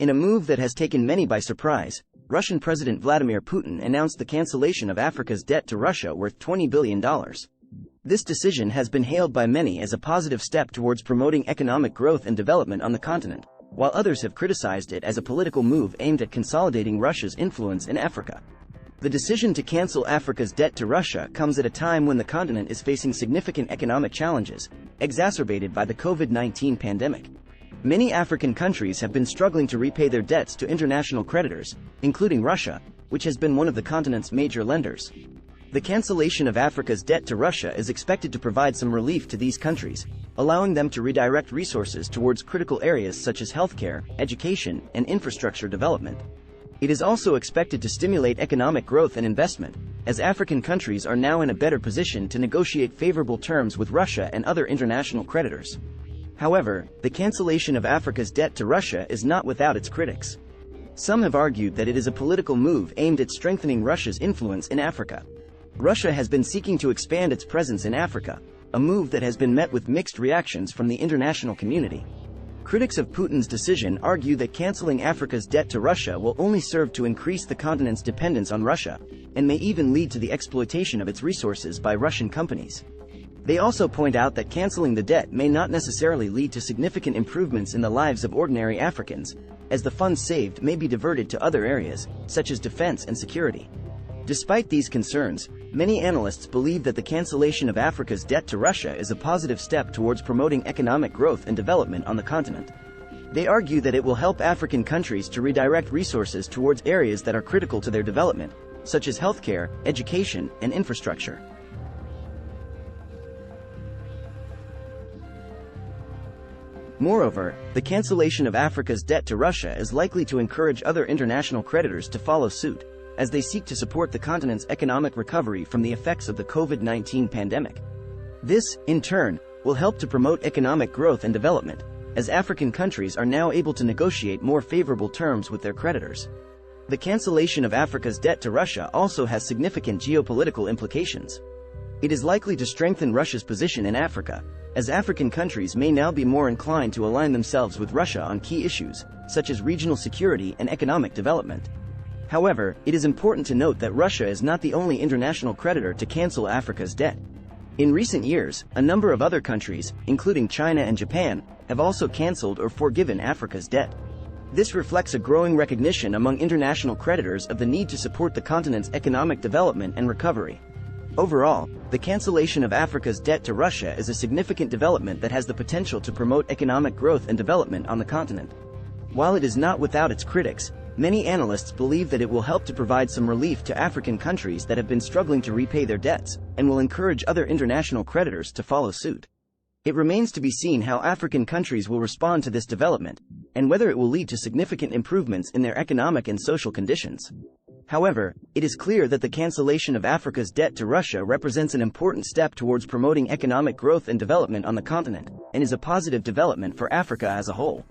In a move that has taken many by surprise, Russian President Vladimir Putin announced the cancellation of Africa's debt to Russia worth $20 billion. This decision has been hailed by many as a positive step towards promoting economic growth and development on the continent, while others have criticized it as a political move aimed at consolidating Russia's influence in Africa. The decision to cancel Africa's debt to Russia comes at a time when the continent is facing significant economic challenges, exacerbated by the COVID-19 pandemic. Many African countries have been struggling to repay their debts to international creditors, including Russia, which has been one of the continent's major lenders. The cancellation of Africa's debt to Russia is expected to provide some relief to these countries, allowing them to redirect resources towards critical areas such as healthcare, education, and infrastructure development. It is also expected to stimulate economic growth and investment, as African countries are now in a better position to negotiate favorable terms with Russia and other international creditors. However, the cancellation of Africa's debt to Russia is not without its critics. Some have argued that it is a political move aimed at strengthening Russia's influence in Africa. Russia has been seeking to expand its presence in Africa, a move that has been met with mixed reactions from the international community. Critics of Putin's decision argue that canceling Africa's debt to Russia will only serve to increase the continent's dependence on Russia, and may even lead to the exploitation of its resources by Russian companies. They also point out that canceling the debt may not necessarily lead to significant improvements in the lives of ordinary Africans, as the funds saved may be diverted to other areas, such as defense and security. Despite these concerns, many analysts believe that the cancellation of Africa's debt to Russia is a positive step towards promoting economic growth and development on the continent. They argue that it will help African countries to redirect resources towards areas that are critical to their development, such as healthcare, education, and infrastructure. Moreover, the cancellation of Africa's debt to Russia is likely to encourage other international creditors to follow suit, as they seek to support the continent's economic recovery from the effects of the COVID-19 pandemic. This, in turn, will help to promote economic growth and development, as African countries are now able to negotiate more favorable terms with their creditors. The cancellation of Africa's debt to Russia also has significant geopolitical implications. It is likely to strengthen Russia's position in Africa, as African countries may now be more inclined to align themselves with Russia on key issues, such as regional security and economic development. However, it is important to note that Russia is not the only international creditor to cancel Africa's debt. In recent years, a number of other countries, including China and Japan, have also canceled or forgiven Africa's debt. This reflects a growing recognition among international creditors of the need to support the continent's economic development and recovery. Overall, the cancellation of Africa's debt to Russia is a significant development that has the potential to promote economic growth and development on the continent. While it is not without its critics, many analysts believe that it will help to provide some relief to African countries that have been struggling to repay their debts, and will encourage other international creditors to follow suit. It remains to be seen how African countries will respond to this development, and whether it will lead to significant improvements in their economic and social conditions. However, it is clear that the cancellation of Africa's debt to Russia represents an important step towards promoting economic growth and development on the continent, and is a positive development for Africa as a whole.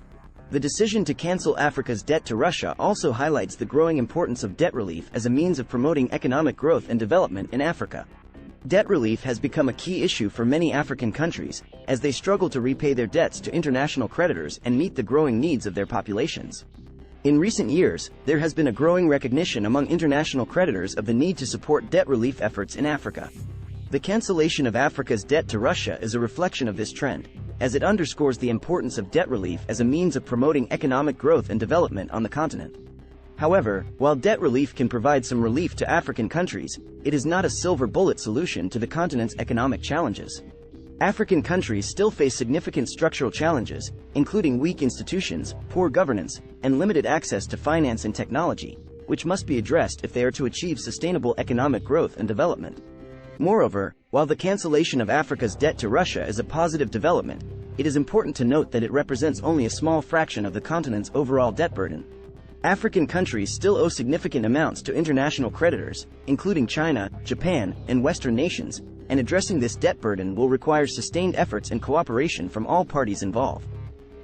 The decision to cancel Africa's debt to Russia also highlights the growing importance of debt relief as a means of promoting economic growth and development in Africa. Debt relief has become a key issue for many African countries, as they struggle to repay their debts to international creditors and meet the growing needs of their populations. In recent years, there has been a growing recognition among international creditors of the need to support debt relief efforts in Africa. The cancellation of Africa's debt to Russia is a reflection of this trend, as it underscores the importance of debt relief as a means of promoting economic growth and development on the continent. However, while debt relief can provide some relief to African countries, it is not a silver bullet solution to the continent's economic challenges. African countries still face significant structural challenges, including weak institutions, poor governance, and limited access to finance and technology, which must be addressed if they are to achieve sustainable economic growth and development. Moreover, while the cancellation of Africa's debt to Russia is a positive development, it is important to note that it represents only a small fraction of the continent's overall debt burden. African countries still owe significant amounts to international creditors, including China, Japan, and Western nations, and addressing this debt burden will require sustained efforts and cooperation from all parties involved.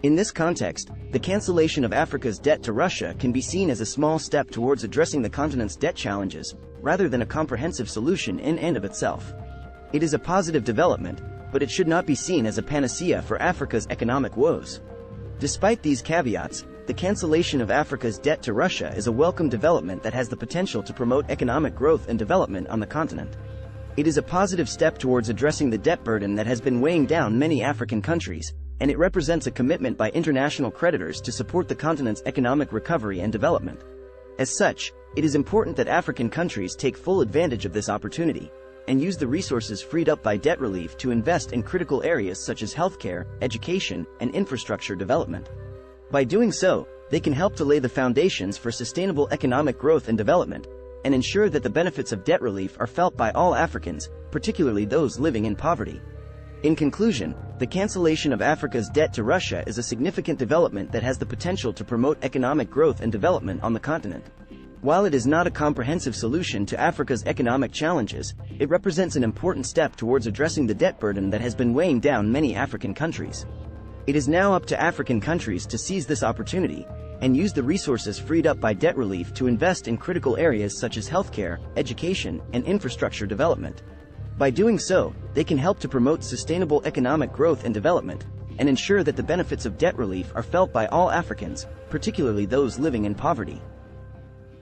In this context, the cancellation of Africa's debt to Russia can be seen as a small step towards addressing the continent's debt challenges, rather than a comprehensive solution in and of itself. It is a positive development, but it should not be seen as a panacea for Africa's economic woes. Despite these caveats, the cancellation of Africa's debt to Russia is a welcome development that has the potential to promote economic growth and development on the continent. It is a positive step towards addressing the debt burden that has been weighing down many African countries, and it represents a commitment by international creditors to support the continent's economic recovery and development. As such, it is important that African countries take full advantage of this opportunity and use the resources freed up by debt relief to invest in critical areas such as healthcare, education, and infrastructure development. By doing so, they can help to lay the foundations for sustainable economic growth and development, and ensure that the benefits of debt relief are felt by all Africans, particularly those living in poverty. In conclusion, the cancellation of Africa's debt to Russia is a significant development that has the potential to promote economic growth and development on the continent. While it is not a comprehensive solution to Africa's economic challenges, it represents an important step towards addressing the debt burden that has been weighing down many African countries. It is now up to African countries to seize this opportunity and use the resources freed up by debt relief to invest in critical areas such as healthcare, education, and infrastructure development. By doing so, they can help to promote sustainable economic growth and development, and ensure that the benefits of debt relief are felt by all Africans, particularly those living in poverty.